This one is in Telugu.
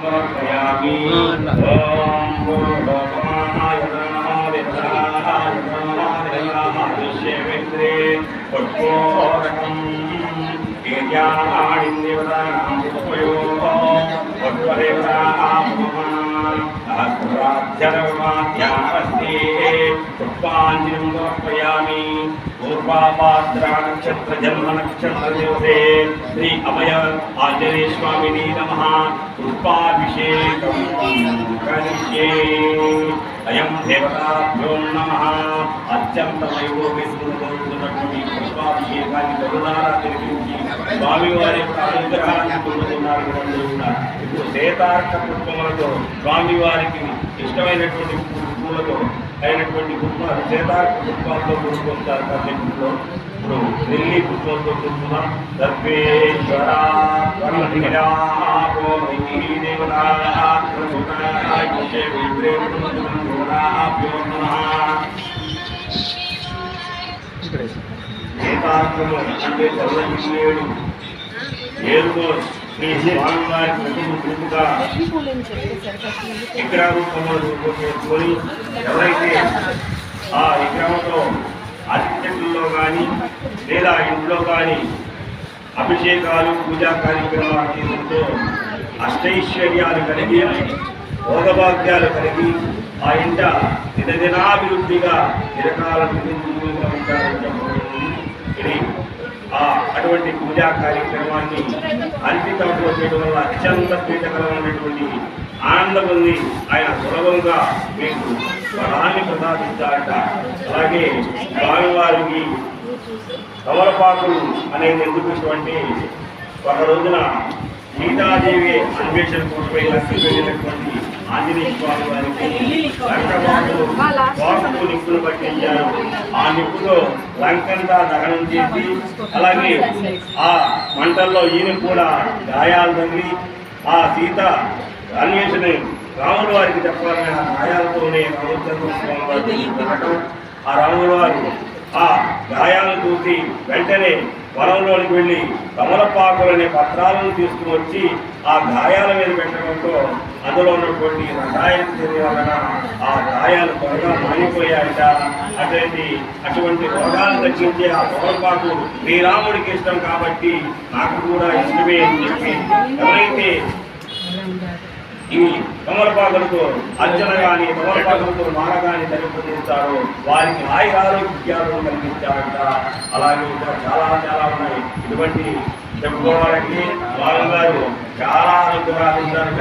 సమర్పయామి. ఓం భూర్భువః నమో విద్రాయ నమో విద్రాయశ్చేవిత్రే పుష్పోరకం కీర్యాణి దేవతానాం పుష్పయోః పుష్పదేవతానాం సహస్రాధ్యరమాధ్యామస్తి పుష్పాంజలిం సమర్పయామి. పూర్వాపాద్ర నక్షత్ర జన్మ నక్షత్ర దివసే శ్రీ అభయ ఆంజనేయ స్వామిని నమః పుష్పాభిషేకం కరిష్యే. అయం దేవతాభ్యో నమః. అత్యంత వైభవమైనటువంటి పుష్పాభిషేకాన్ని కరుణారా తిరిగించి స్వామివారి యొక్క అనుగ్రహాన్ని పొందుతున్నారు. ఇప్పుడు సేతార్క పుష్పములతో స్వామివారికి ఇష్టమైనటువంటి పూలతో అయినటువంటి పుష్పాలు సేతార్క పుష్పాలతో కొనుక్కొస్తారు. కర్ణికుల్లో ఇప్పుడు ఢిల్లీ పుష్పంతో చూస్తున్నాం. సర్వేశ్వరా సేతార్కము అంటే చల్లగిరియేడు ఏరుకో శ్రీ స్వామివారి ప్రతిగా విగ్రహ రూపంలో చేసుకొని ఎవరైతే ఆ విగ్రహంలో ఆర్కిటెక్టుల్లో కానీ లేదా ఇంట్లో కానీ అభిషేకాలు పూజా కార్యక్రమాలు చేయడంతో అష్టైశ్వర్యాలు కలిగి భోగభాగ్యాలు కలిగి ఆ ఇంట దినదినాభివృద్ధిగా నిరకాల ఉంటారని అటువంటి పూజా కార్యక్రమాన్ని అంకితంలో చేయడం వల్ల అత్యంత ప్రీతకరమైనటువంటి ఆనందం ఉంది. ఆయన సులభంగా మీకు వరాన్ని ప్రసాదించారట. అలాగే స్వామివారికి తమలపాకులు అనేది ఎందుకు అంటే ఒక రోజున సీతాదేవి అన్వేషణ కోసమై లక్ష్మి వెళ్ళినటువంటి ఆంజనేయ స్వామి వారికి లంకపాకులు నిప్పులు పట్టించారు. ఆ నిప్పులో లంకంతా దహనం చేసి అలాగే ఆ మంటల్లో ఈయన కూడా గాయాలు తగిలి ఆ సీత అన్వేషణ రాముల వారికి చెప్పాలని ఆ గాయాలతోనే రామచంద్ర స్వామి వారికి ఆ రాముల వారు ఆ గాయాలను చూసి వెంటనే వనంలోనికి వెళ్ళి కమలపాకులనే పత్రాలను తీసుకుని వచ్చి ఆ గాయాల మీద పెట్టడంతో అందులో ఉన్నటువంటి రసాయన చర్య వలన ఆ గాయాలు త్వరగా మానిపోయాయట. అటువంటి రోగాలను తగ్గించే ఆ కమలపాకు శ్రీరాముడికి ఇష్టం కాబట్టి నాకు కూడా ఇష్టమే అని చెప్పి ఎవరైతే ఈ తమలపాకులతో అర్చన కానీ తమలపాకులతో మాల కానీ ధరింపజేస్తారో వారికి ఆయురారోగ్యాలు కలిగించారంట. అలాగే ఇంకా చాలా చాలా ఉన్నాయి. ఇటువంటి చెప్పుకోవాలంటే స్వామి గారు చాలా అనుగ్రహాలు ఇస్తారు.